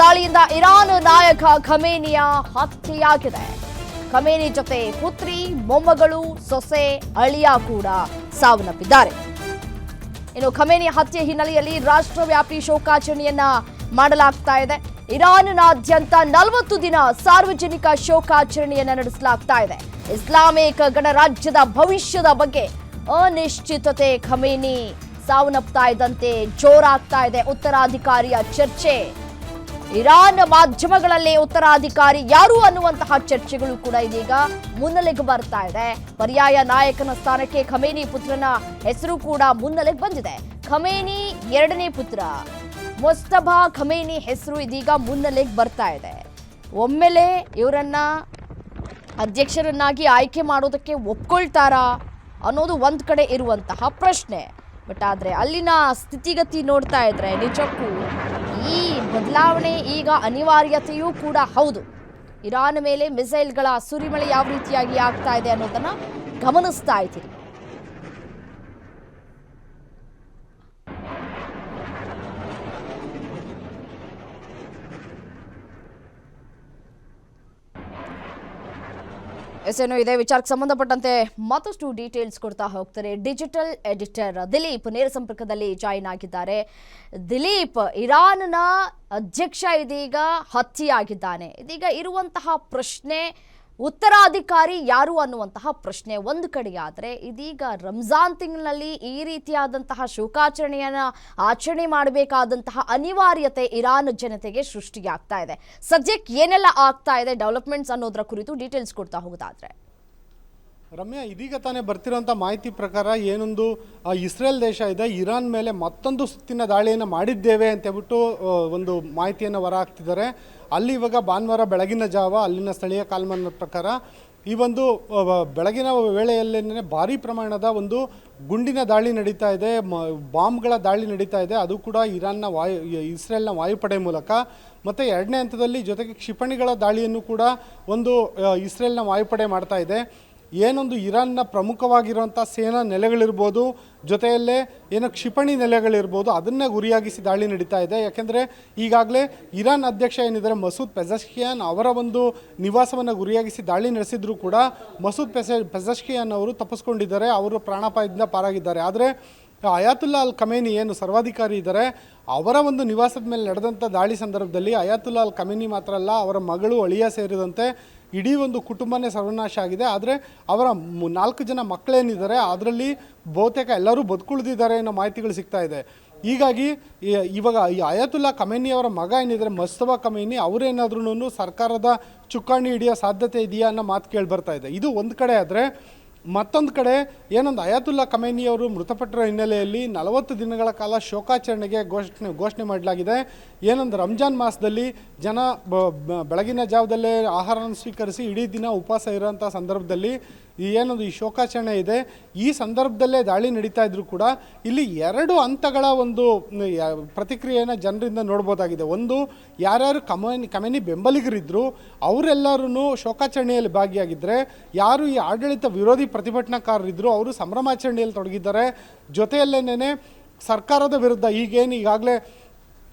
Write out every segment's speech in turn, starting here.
ದಾಳಿಯಿಂದ ಇರಾನ್ ನಾಯಕ ಖಮೇನಿಯ ಹತ್ಯೆಯಾಗಿದೆ. ಖಮೇನಿ ಜೊತೆ ಪುತ್ರಿ, ಮೊಮ್ಮಗಳು, ಸೊಸೆ, ಅಳಿಯ ಕೂಡ ಸಾವನ್ನಪ್ಪಿದ್ದಾರೆ. ಇನ್ನು ಖಮೇನಿ ಹತ್ಯೆ ಹಿನ್ನೆಲೆಯಲ್ಲಿ ರಾಷ್ಟ್ರವ್ಯಾಪಿ ಶೋಕಾಚರಣೆಯನ್ನ ಮಾಡಲಾಗ್ತಾ ಇದೆ. ಇರಾನ್ನಾದ್ಯಂತ 40 ದಿನ ಸಾರ್ವಜನಿಕ ಶೋಕಾಚರಣೆಯನ್ನ ನಡೆಸಲಾಗ್ತಾ ಇದೆ. ಇಸ್ಲಾಮಿಕ್ ಗಣರಾಜ್ಯದ ಭವಿಷ್ಯದ ಬಗ್ಗೆ ಅನಿಶ್ಚಿತತೆ. ಖಮೇನಿ ಸಾವನ್ನಪ್ತಾ ಇದ್ದಂತೆ ಜೋರಾಗ್ತಾ ಇದೆ ಉತ್ತರಾಧಿಕಾರಿಯ ಚರ್ಚೆ. ಇರಾನ್ ಮಾಧ್ಯಮಗಳಲ್ಲಿ ಉತ್ತರಾಧಿಕಾರಿ ಯಾರು ಅನ್ನುವಂತಹ ಚರ್ಚೆಗಳು ಕೂಡ ಇದೀಗ ಮುನ್ನೆಲೆಗೆ ಬರ್ತಾ ಇದೆ. ಪರ್ಯಾಯ ನಾಯಕನ ಸ್ಥಾನಕ್ಕೆ ಖಮೇನಿ ಪುತ್ರನ ಹೆಸರು ಕೂಡ ಮುನ್ನೆಲೆಗೆ ಬಂದಿದೆ. ಖಮೇನಿ ಎರಡನೇ ಪುತ್ರ ಮುಸ್ತಫಾ ಖಮೇನಿ ಹೆಸರು ಇದೀಗ ಮುನ್ನೆಲೆಗೆ ಬರ್ತಾ ಇದೆ. ಒಮ್ಮೆಲೆ ಇವರನ್ನ ಅಧ್ಯಕ್ಷರನ್ನಾಗಿ ಆಯ್ಕೆ ಮಾಡೋದಕ್ಕೆ ಒಪ್ಕೊಳ್ತಾರಾ ಅನ್ನೋದು ಒಂದ್ ಕಡೆ ಇರುವಂತಹ ಪ್ರಶ್ನೆ. ಬಟ್ ಆದ್ರೆ ಅಲ್ಲಿನ ಸ್ಥಿತಿಗತಿ ನೋಡ್ತಾ ಇದ್ರೆ ನಿಜಕ್ಕೂ ಈ ಬದಲಾವಣೆ ಈಗ ಅನಿವಾರ್ಯತೆಯೂ ಕೂಡ ಹೌದು. ಇರಾನ್ ಮೇಲೆ ಮಿಸೈಲ್ಗಳ ಸುರಿಮಳೆ ಯಾವ ರೀತಿಯಾಗಿ ಆಗ್ತಾ ಇದೆ ಅನ್ನೋದನ್ನ ಗಮನಿಸ್ತಾ ಇದ್ದೀರಿ. ಎಸ್ಎನೋ ಇದೇ ವಿಚಾರಕ್ಕೆ ಸಂಬಂಧಪಟ್ಟಂತೆ ಮತ್ತಷ್ಟು ಡೀಟೇಲ್ಸ್ ಕೊಡ್ತಾ ಹೋಗ್ತಾರೆ ಡಿಜಿಟಲ್ ಎಡಿಟರ್ ದಿಲೀಪ್ ನೇರ ಸಂಪರ್ಕದಲ್ಲಿ ಜಾಯಿನ್ ಆಗಿದ್ದಾರೆ. ದಿಲೀಪ್, ಇರಾನ್ನ ಅಧ್ಯಕ್ಷ ಇದೀಗ ಹತ್ಯೆಯಾಗಿದ್ದಾನೆ. ಇದೀಗ ಇರುವಂತಹ ಪ್ರಶ್ನೆ ಉತ್ತರಾಧಿಕಾರಿ ಯಾರು ಅನ್ನುವಂತಹ ಪ್ರಶ್ನೆ ಒಂದು ಕಡೆಯಾದರೆ, ಇದೀಗ ರಂಜಾನ್ ತಿಂಗಳಿನಲ್ಲಿ ಈ ರೀತಿಯಾದಂತಹ ಶೋಕಾಚರಣೆಯನ್ನು ಆಚರಣೆ ಮಾಡಬೇಕಾದಂತಹ ಅನಿವಾರ್ಯತೆ ಇರಾನ್ ಜನತೆಗೆ ಸೃಷ್ಟಿಯಾಗ್ತಾ ಇದೆ. ಸದ್ಯಕ್ಕೆ ಏನೆಲ್ಲ ಆಗ್ತಾ ಇದೆ ಡೆವಲಪ್ಮೆಂಟ್ಸ್ ಅನ್ನೋದರ ಕುರಿತು ಡೀಟೇಲ್ಸ್ ಕೊಡ್ತಾ ಹೋಗೋದಾದ್ರೆ. ರಮ್ಯಾ, ಇದೀಗ ತಾನೇ ಬರ್ತಿರೋಂಥ ಮಾಹಿತಿ ಪ್ರಕಾರ ಏನೊಂದು ಇಸ್ರೇಲ್ ದೇಶ ಇದೆ, ಇರಾನ್ ಮೇಲೆ ಮತ್ತೊಂದು ಸುತ್ತಿನ ದಾಳಿಯನ್ನು ಮಾಡಿದ್ದೇವೆ ಅಂತೇಳ್ಬಿಟ್ಟು ಒಂದು ಮಾಹಿತಿಯನ್ನು ಹೊರ ಹಾಕ್ತಿದ್ದಾರೆ. ಅಲ್ಲಿ ಇವಾಗ ಭಾನುವಾರ ಬೆಳಗಿನ ಜಾವ ಅಲ್ಲಿನ ಸ್ಥಳೀಯ ಕಾಲಮಾನ ಪ್ರಕಾರ ಈ ಒಂದು ಬೆಳಗಿನ ವೇಳೆಯಲ್ಲೇ ಭಾರೀ ಪ್ರಮಾಣದ ಒಂದು ಗುಂಡಿನ ದಾಳಿ ನಡೀತಾ ಇದೆ, ಬಾಂಬ್ಗಳ ದಾಳಿ ನಡೀತಾ ಇದೆ. ಅದು ಕೂಡ ಇಸ್ರೇಲ್ನ ವಾಯುಪಡೆ ಮೂಲಕ. ಮತ್ತು ಎರಡನೇ ಹಂತದಲ್ಲಿ ಜೊತೆಗೆ ಕ್ಷಿಪಣಿಗಳ ದಾಳಿಯನ್ನು ಕೂಡ ಒಂದು ಇಸ್ರೇಲ್ನ ವಾಯುಪಡೆ ಮಾಡ್ತಾ ಇದೆ. ಏನೊಂದು ಇರಾನ್ನ ಪ್ರಮುಖವಾಗಿರುವಂಥ ಸೇನಾ ನೆಲೆಗಳಿರ್ಬೋದು, ಜೊತೆಯಲ್ಲೇ ಏನೋ ಕ್ಷಿಪಣಿ ನೆಲೆಗಳಿರ್ಬೋದು, ಅದನ್ನೇ ಗುರಿಯಾಗಿಸಿ ದಾಳಿ ನಡೀತಾ ಇದೆ. ಯಾಕೆಂದರೆ ಈಗಾಗಲೇ ಇರಾನ್ ಅಧ್ಯಕ್ಷ ಏನಿದ್ದಾರೆ ಮಸೂದ್ ಪೆಜೆಶ್ಕಿಯಾನ್ ಅವರ ಒಂದು ನಿವಾಸವನ್ನು ಗುರಿಯಾಗಿಸಿ ದಾಳಿ ನಡೆಸಿದ್ರು ಕೂಡ ಮಸೂದ್ ಪೆಜೆಶ್ಕಿಯಾನ್ ಅವರು ತಪ್ಪಿಸ್ಕೊಂಡಿದ್ದಾರೆ, ಅವರು ಪ್ರಾಣಾಪಾಯದಿಂದ ಪಾರಾಗಿದ್ದಾರೆ. ಆದರೆ ಅಯಾತುಲ್ಲಾ ಅಲ್ ಖಮೇನಿ ಏನು ಸರ್ವಾಧಿಕಾರಿ ಇದ್ದಾರೆ, ಅವರ ಒಂದು ನಿವಾಸದ ಮೇಲೆ ನಡೆದಂಥ ದಾಳಿ ಸಂದರ್ಭದಲ್ಲಿ ಅಯಾತುಲ್ಲಾ ಅಲ್ ಖಮೇನಿ ಮಾತ್ರ ಅಲ್ಲ, ಅವರ ಮಗಳು, ಅಳಿಯ ಸೇರಿದಂತೆ ಇಡೀ ಒಂದು ಕುಟುಂಬನೇ ಸರ್ವನಾಶ ಆಗಿದೆ. ಆದರೆ ಅವರ 4 ಜನ ಮಕ್ಕಳೇನಿದ್ದಾರೆ ಅದರಲ್ಲಿ ಬಹುತೇಕ ಎಲ್ಲರೂ ಬದುಕುಳಿದಿದ್ದಾರೆ ಅನ್ನೋ ಮಾಹಿತಿಗಳು ಸಿಗ್ತಾ ಇದೆ. ಹೀಗಾಗಿ ಇವಾಗ ಈ ಅಯಾತುಲ್ಲಾ ಖಮೇನಿ ಅವರ ಮಗ ಏನಿದ್ದಾರೆ ಮುಸ್ತಫಾ ಖಮೇನಿ, ಅವರೇನಾದ್ರೂ ಸರ್ಕಾರದ ಚುಕ್ಕಾಣಿ ಹಿಡಿಯೋ ಸಾಧ್ಯತೆ ಇದೆಯಾ ಅನ್ನೋ ಮಾತು ಕೇಳಿ ಬರ್ತಾ ಇದೆ. ಇದು ಒಂದು ಕಡೆ. ಆದರೆ ಮತ್ತೊಂದು ಕಡೆ ಏನೊಂದು ಅಯಾತುಲ್ಲಾ ಖಮೇನಿ ಅವರು ಮೃತಪಟ್ಟಿರೋ ಹಿನ್ನೆಲೆಯಲ್ಲಿ 40 ದಿನಗಳ ಕಾಲ ಶೋಕಾಚರಣೆಗೆ ಘೋಷಣೆ ಮಾಡಲಾಗಿದೆ. ಏನೊಂದು ರಂಜಾನ್ ಮಾಸದಲ್ಲಿ ಜನ ಬೆಳಗಿನ ಜಾವದಲ್ಲೇ ಆಹಾರವನ್ನು ಸ್ವೀಕರಿಸಿ ಇಡೀ ದಿನ ಉಪವಾಸ ಇರೋಂಥ ಸಂದರ್ಭದಲ್ಲಿ ಏನೊಂದು ಈ ಶೋಕಾಚರಣೆ ಇದೆ. ಈ ಸಂದರ್ಭದಲ್ಲೇ ದಾಳಿ ನಡೀತಾ ಇದ್ರು ಕೂಡ ಇಲ್ಲಿ 2 ಹಂತಗಳ ಒಂದು ಪ್ರತಿಕ್ರಿಯೆಯನ್ನು ಜನರಿಂದ ನೋಡ್ಬೋದಾಗಿದೆ. ಒಂದು, ಯಾರ್ಯಾರು ಖಮೇನಿ ಬೆಂಬಲಿಗರಿದ್ದರು ಅವರೆಲ್ಲರೂ ಶೋಕಾಚರಣೆಯಲ್ಲಿ ಭಾಗಿಯಾಗಿದ್ದರೆ, ಯಾರು ಈ ಆಡಳಿತ ವಿರೋಧಿ ಪ್ರತಿಭಟನಾಕಾರರಿದ್ದರು ಅವರು ಸಂಭ್ರಮಾಚರಣೆಯಲ್ಲಿ ತೊಡಗಿದ್ದಾರೆ. ಜೊತೆಯಲ್ಲೇನೇ ಸರ್ಕಾರದ ವಿರುದ್ಧ ಈಗಾಗಲೇ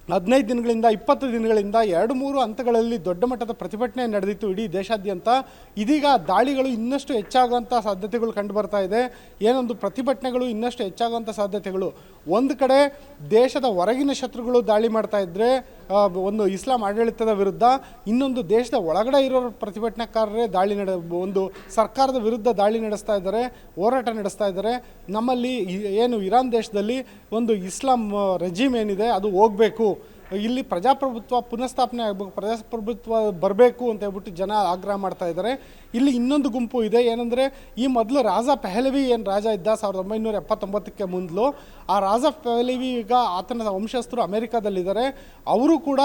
15 ದಿನಗಳಿಂದ 20 ದಿನಗಳಿಂದ 2-3 ಹಂತಗಳಲ್ಲಿ ದೊಡ್ಡ ಮಟ್ಟದ ಪ್ರತಿಭಟನೆ ನಡೆದಿತ್ತು ಇಡೀ ದೇಶಾದ್ಯಂತ. ಇದೀಗ ದಾಳಿಗಳು ಇನ್ನಷ್ಟು ಹೆಚ್ಚಾಗುವಂಥ ಸಾಧ್ಯತೆಗಳು ಕಂಡು ಬರ್ತಾ ಇದೆ. ಏನೊಂದು ಪ್ರತಿಭಟನೆಗಳು ಇನ್ನಷ್ಟು ಹೆಚ್ಚಾಗುವಂಥ ಸಾಧ್ಯತೆಗಳು. ಒಂದು ಕಡೆ ದೇಶದ ಹೊರಗಿನ ಶತ್ರುಗಳು ದಾಳಿ ಮಾಡ್ತಾ ಇದ್ದರೆ ಒಂದು ಇಸ್ಲಾಂ ಆಡಳಿತದ ವಿರುದ್ಧ, ಇನ್ನೊಂದು ದೇಶದ ಒಳಗಡೆ ಇರೋ ಪ್ರತಿಭಟನಾಕಾರರೇ ಒಂದು ಸರ್ಕಾರದ ವಿರುದ್ಧ ದಾಳಿ ನಡೆಸ್ತಾ ಇದ್ದಾರೆ, ಹೋರಾಟ ನಡೆಸ್ತಾ ಇದ್ದಾರೆ. ನಮ್ಮಲ್ಲಿ ಏನು ಇರಾನ್ ದೇಶದಲ್ಲಿ ಒಂದು ಇಸ್ಲಾಂ ರೆಜಿಮ್ ಏನಿದೆ ಅದು ಹೋಗಬೇಕು, ಇಲ್ಲಿ ಪ್ರಜಾಪ್ರಭುತ್ವ ಪುನಃಸ್ಥಾಪನೆ ಆಗಬೇಕು, ಪ್ರಜಾಪ್ರಭುತ್ವ ಬರಬೇಕು ಅಂತ ಹೇಳ್ಬಿಟ್ಟು ಜನ ಆಗ್ರಹ ಮಾಡ್ತಾ ಇದ್ದಾರೆ. ಇಲ್ಲಿ ಇನ್ನೊಂದು ಗುಂಪು ಇದೆ. ಏನಂದರೆ ಈ ಮೊದಲು ರಾಜಾ ಪೆಹಲವಿ ಏನು ರಾಜ ಇದ್ದ 1979ಕ್ಕೆ ಮೊದಲು, ಆ ರಾಜಾ ಪೆಹಲವಿ ಈಗ ಆತನ ವಂಶಸ್ಥರು ಅಮೆರಿಕಾದಲ್ಲಿದ್ದಾರೆ. ಅವರು ಕೂಡ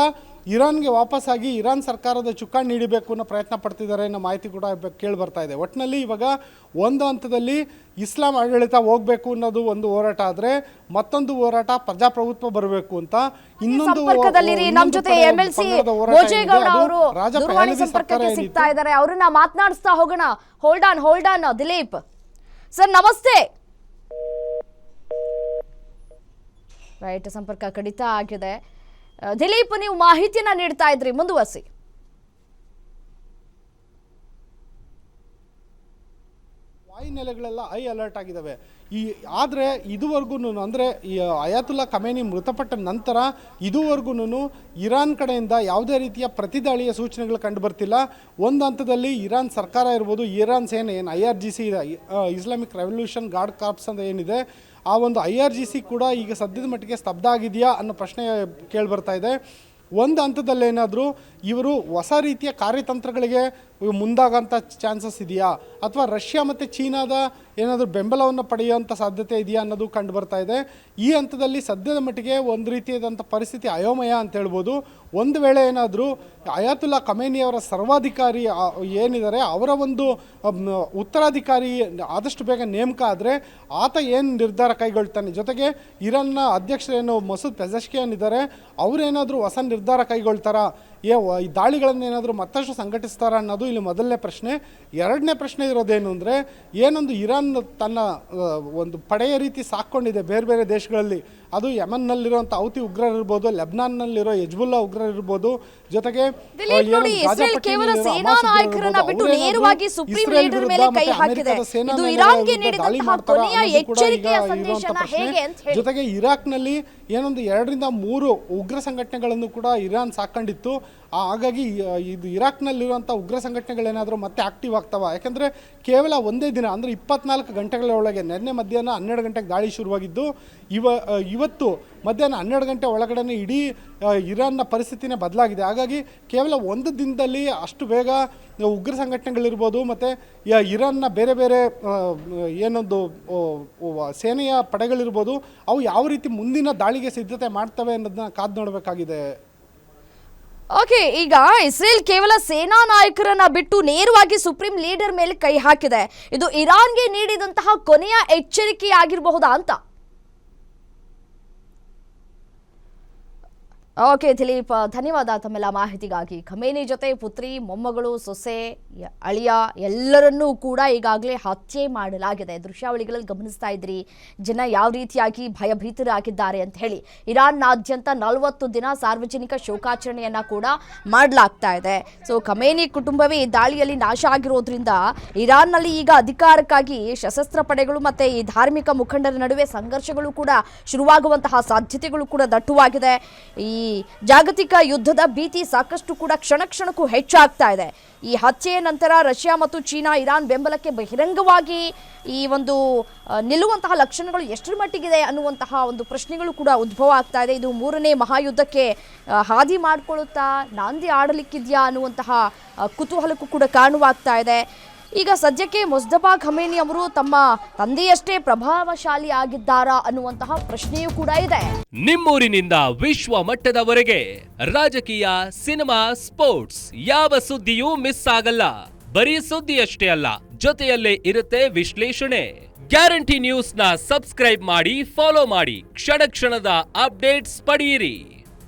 ಇರಾನ್ಗೆ ವಾಪಸ್ಸಾಗಿ ಇರಾನ್ ಸರ್ಕಾರದ ಚುಕ್ಕಾಣಿ ನೀಡಬೇಕು ಅನ್ನೋ ಪ್ರಯತ್ನ ಪಡ್ತಿದ್ದಾರೆ ಅನ್ನೋ ಮಾಹಿತಿ ಕೂಡ ಕೇಳಿ ಬರ್ತಾ ಇದೆ. ಒಟ್ಟಿನಲ್ಲಿ ಇವಾಗ ಒಂದು ಹಂತದಲ್ಲಿ ಇಸ್ಲಾಂ ಆಡಳಿತ ಹೋಗಬೇಕು ಅನ್ನೋದು ಒಂದು ಹೋರಾಟ ಆದರೆ, ಮತ್ತೊಂದು ಹೋರಾಟ ಪ್ರಜಾಪ್ರಭುತ್ವ ಬರಬೇಕು ಅಂತ. ಇನ್ನೊಂದು ನಮ್ಮ ಜೊತೆ MLC ಭೋಜೇಗೌಡ ಅವರು ದೂರವಾಣಿ ಸಂಪರ್ಕಕ್ಕೆ ಸಿಗ್ತಾ ಇದ್ದಾರೆ, ಅವರನ್ನ ಮಾತನಾಡಿಸ್ತಾ ಹೋಗೋಣ. ಹೋಲ್ಡ್ ಆನ್ ದಿಲೀಪ್ ಸರ್, ನಮಸ್ತೆ. ರೈಟ್, ಸಂಪರ್ಕ ಕಡಿತ ಆಗಿದೆ. ದಿಲೀಪ್, ನೀವು ಮಾಹಿತಿಯನ್ನ ನೀಡ್ತಾ ಇದ್ರಿ, ಮುಂದುವರಿಸಿ. ವಾಯುನೆಲೆಗಳೆಲ್ಲ ಹೈ ಅಲರ್ಟ್ ಆಗಿದ್ದಾವೆ. ಆದರೆ ಇದುವರೆಗೂ ಅಂದರೆ ಈ ಅಯಾತುಲ್ಲಾ ಖಮೇನಿ ಮೃತಪಟ್ಟ ನಂತರ ಇದುವರೆಗೂ ಇರಾನ್ ಕಡೆಯಿಂದ ಯಾವುದೇ ರೀತಿಯ ಪ್ರತಿದಾಳಿಯ ಸೂಚನೆಗಳು ಕಂಡು ಬರ್ತಿಲ್ಲ. ಒಂದು ಹಂತದಲ್ಲಿ ಇರಾನ್ ಸರ್ಕಾರ ಇರ್ಬೋದು, ಇರಾನ್ ಸೇನೆ ಏನು IRGC ಇದೆ, ಇಸ್ಲಾಮಿಕ್ ರೆವಲ್ಯೂಷನ್ ಗಾರ್ಡ್ ಕಾರ್ಪ್ಸ್ ಅಂತ ಏನಿದೆ, ಆ ಒಂದು IRGC ಕೂಡ ಈಗ ಸದ್ಯದ ಮಟ್ಟಿಗೆ ಸ್ತಬ್ಧ ಆಗಿದೆಯಾ ಅನ್ನೋ ಪ್ರಶ್ನೆ ಕೇಳಿಬರ್ತಾ ಇದೆ. ಒಂದು ಹಂತದಲ್ಲೇನಾದರೂ ಇವರು ಹೊಸ ರೀತಿಯ ಕಾರ್ಯತಂತ್ರಗಳಿಗೆ ಮುಂದಾಗೋಂಥ ಚಾನ್ಸಸ್ ಇದೆಯಾ, ಅಥವಾ ರಷ್ಯಾ ಮತ್ತು ಚೀನಾದ ಏನಾದರೂ ಬೆಂಬಲವನ್ನು ಪಡೆಯುವಂಥ ಸಾಧ್ಯತೆ ಇದೆಯಾ ಅನ್ನೋದು ಕಂಡು ಬರ್ತಾ ಇದೆ. ಈ ಹಂತದಲ್ಲಿ ಸದ್ಯದ ಮಟ್ಟಿಗೆ ಒಂದು ರೀತಿಯಾದಂಥ ಪರಿಸ್ಥಿತಿ ಅಯೋಮಯ ಅಂತ ಹೇಳ್ಬೋದು. ಒಂದು ವೇಳೆ ಏನಾದರೂ ಅಯಾತುಲ್ಲಾ ಖಮೇನಿಯವರ ಸರ್ವಾಧಿಕಾರಿ ಏನಿದ್ದಾರೆ ಅವರ ಒಂದು ಉತ್ತರಾಧಿಕಾರಿ ಆದಷ್ಟು ಬೇಗ ನೇಮಕ ಆದರೆ ಆತ ಏನು ನಿರ್ಧಾರ ಕೈಗೊಳ್ತಾನೆ, ಜೊತೆಗೆ ಇರಾನ್ನ ಅಧ್ಯಕ್ಷರೇನು ಮಸೂದ್ ಪೆಜೆಶ್ಕಿಯಾನ್ ಇದ್ದಾರೆ, ಅವರೇನಾದರೂ ಹೊಸ ನಿರ್ಧಾರ ಕೈಗೊಳ್ತಾರಾ, ಈ ದಾಳಿಗಳನ್ನು ಏನಾದರೂ ಮತ್ತಷ್ಟು ಸಂಘಟಿಸ್ತಾರ ಅನ್ನೋದು ಇಲ್ಲಿ ಮೊದಲನೇ ಪ್ರಶ್ನೆ. ಎರಡನೇ ಪ್ರಶ್ನೆ ಇರೋದೇನು ಅಂದರೆ, ಏನೊಂದು ಇರಾನ್ ತನ್ನ ಒಂದು ಪಡೆಯ ರೀತಿ ಸಾಕ್ಕೊಂಡಿದೆ ಬೇರೆ ಬೇರೆ ದೇಶಗಳಲ್ಲಿ, ಅದು ಯಮನ್ನಲ್ಲಿರುವಂಥ ಹೌತಿ ಉಗ್ರರಿರ್ಬೋದು, ಲೆಬನಾನ್ನಲ್ಲಿರೋ ಹೆಜ್ಬುಲ್ಲಾ ಉಗ್ರರಿರ್ಬೋದು, ಜೊತೆಗೆ ಜೊತೆಗೆ ಇರಾಕ್ನಲ್ಲಿ ಏನೊಂದು 2ರಿಂದ 3 ಉಗ್ರ ಸಂಘಟನೆಗಳನ್ನು ಕೂಡ ಇರಾನ್ ಸಾಕೊಂಡಿತ್ತು. ಹಾಗಾಗಿ ಇದು ಇರಾಕ್ನಲ್ಲಿರುವಂಥ ಉಗ್ರ ಸಂಘಟನೆಗಳೇನಾದರೂ ಮತ್ತೆ ಆಕ್ಟಿವ್ ಆಗ್ತಾವ. ಯಾಕೆಂದರೆ ಕೇವಲ ಒಂದೇ ದಿನ ಅಂದರೆ 24 ಗಂಟೆಗಳ ಒಳಗೆ, ನಿನ್ನೆ ಮಧ್ಯಾಹ್ನ 12 ಗಂಟೆಗೆ ದಾಳಿ ಶುರುವಾಗಿದ್ದು, ಇವತ್ತು ಮಧ್ಯಾಹ್ನ 12 ಗಂಟೆ ಒಳಗಡೆ ಇಡೀ ಇರಾನ್ನ ಪರಿಸ್ಥಿತಿನೇ ಬದಲಾಗಿದೆ. ಹಾಗಾಗಿ ಕೇವಲ ಒಂದು ದಿನದಲ್ಲಿ ಅಷ್ಟು ಬೇಗ ಉಗ್ರ ಸಂಘಟನೆಗಳಿರ್ಬೋದು ಮತ್ತು ಇರಾನ್ನ ಬೇರೆ ಬೇರೆ ಏನೊಂದು ಸೇನೆಯ ಪಡೆಗಳಿರ್ಬೋದು, ಅವು ಯಾವ ರೀತಿ ಮುಂದಿನ ದಾಳಿಗೆ ಸಿದ್ಧತೆ ಮಾಡ್ತವೆ ಅನ್ನೋದನ್ನ ಕಾದು ನೋಡಬೇಕಾಗಿದೆ. ಓಕೆ, ಈಗ ಇಸ್ರೇಲ್ ಕೇವಲ ಸೇನಾ ನಾಯಕರನ್ನ ಬಿಟ್ಟು ನೇರವಾಗಿ ಸುಪ್ರೀಂ ಲೀಡರ್ ಮೇಲೆ ಕೈ ಹಾಕಿದೆ. ಇದು ಇರಾನ್ಗೆ ನೀಡಿದಂತಹ ಕೊನೆಯ ಎಚ್ಚರಿಕೆಯಾಗಿರಬಹುದಾ ಅಂತ? ಓಕೆ ದಿಲೀಪ್, ಧನ್ಯವಾದ ತಮ್ಮೆಲ್ಲ ಮಾಹಿತಿಗಾಗಿ. ಖಮೇನಿ ಜೊತೆ ಪುತ್ರಿ, ಮೊಮ್ಮಗಳು, ಸೊಸೆ, ಅಳಿಯ ಎಲ್ಲರನ್ನೂ ಕೂಡ ಈಗಾಗಲೇ ಹತ್ಯೆ ಮಾಡಲಾಗಿದೆ. ದೃಶ್ಯಾವಳಿಗಳಲ್ಲಿ ಗಮನಿಸ್ತಾ ಇದ್ರಿ ಜನ ಯಾವ ರೀತಿಯಾಗಿ ಭಯಭೀತರಾಗಿದ್ದಾರೆ ಅಂತ ಹೇಳಿ. ಇರಾನ್ನಾದ್ಯಂತ 40 ದಿನ ಸಾರ್ವಜನಿಕ ಶೋಕಾಚರಣೆಯನ್ನ ಕೂಡ ಮಾಡಲಾಗ್ತಾ ಇದೆ. ಸೊ ಖಮೇನಿ ಕುಟುಂಬವೇ ಈ ದಾಳಿಯಲ್ಲಿ ನಾಶ ಆಗಿರೋದ್ರಿಂದ ಇರಾನ್ನಲ್ಲಿ ಈಗ ಅಧಿಕಾರಕ್ಕಾಗಿ ಸಶಸ್ತ್ರ ಪಡೆಗಳು ಮತ್ತೆ ಈ ಧಾರ್ಮಿಕ ಮುಖಂಡರ ನಡುವೆ ಸಂಘರ್ಷಗಳು ಕೂಡ ಶುರುವಾಗುವಂತಹ ಸಾಧ್ಯತೆಗಳು ಕೂಡ ದಟ್ಟವಾಗಿದೆ. ಈ ಜಾಗತಿಕ ಯುದ್ಧದ ಭೀತಿ ಸಾಕಷ್ಟು ಕೂಡ ಕ್ಷಣ ಕ್ಷಣಕ್ಕೂ ಹೆಚ್ಚಾಗ್ತಾ ಇದೆ. ಈ ಹತ್ಯೆಯ ನಂತರ ರಷ್ಯಾ ಮತ್ತು ಚೀನಾ ಇರಾನ್ ಬೆಂಬಲಕ್ಕೆ ಬಹಿರಂಗವಾಗಿ ಈ ಒಂದು ನಿಲ್ಲುವಂತಹ ಲಕ್ಷಣಗಳು ಎಷ್ಟರ ಮಟ್ಟಿಗಿದೆ ಅನ್ನುವಂತಹ ಒಂದು ಪ್ರಶ್ನೆಗಳು ಕೂಡ ಉದ್ಭವ ಆಗ್ತಾ ಇದೆ. ಇದು 3ನೇ ಮಹಾಯುದ್ಧಕ್ಕೆ ಹಾದಿ ಮಾಡಿಕೊಳ್ಳುತ್ತಾ ನಾಂದಿ ಆಡಲಿಕ್ಕಿದೆಯಾ ಅನ್ನುವಂತಹ ಕುತೂಹಲಕ್ಕೂ ಕೂಡ ಕಾರಣವಾಗ್ತಾ ಇದೆ. ಈಗ ಸದ್ಯಕ್ಕೆ ಮುಜ್ತಬಾ ಖಮೇನಿ ಅವರು ತಮ್ಮ ತಂದೆಯಷ್ಟೇ ಪ್ರಭಾವಶಾಲಿ ಆಗಿದ್ದಾರಾ ಅನ್ನುವಂತಹ ಪ್ರಶ್ನೆಯೂ ಕೂಡ ಇದೆ. ನಿಮ್ಮೂರಿನಿಂದ ವಿಶ್ವ ಮಟ್ಟದವರೆಗೆ ರಾಜಕೀಯ, ಸಿನಿಮಾ, ಸ್ಪೋರ್ಟ್ಸ್ ಯಾವ ಸುದ್ದಿಯೂ ಮಿಸ್ ಆಗಲ್ಲ. ಬರೀ ಸುದ್ದಿಯಷ್ಟೇ ಅಲ್ಲ, ಜೊತೆಯಲ್ಲೇ ಇರುತ್ತೆ ವಿಶ್ಲೇಷಣೆ. ಗ್ಯಾರಂಟಿ ನ್ಯೂಸ್ ನ ಸಬ್ಸ್ಕ್ರೈಬ್ ಮಾಡಿ, ಫಾಲೋ ಮಾಡಿ, ಕ್ಷಣ ಕ್ಷಣದ ಅಪ್ಡೇಟ್ಸ್ ಪಡೆಯಿರಿ.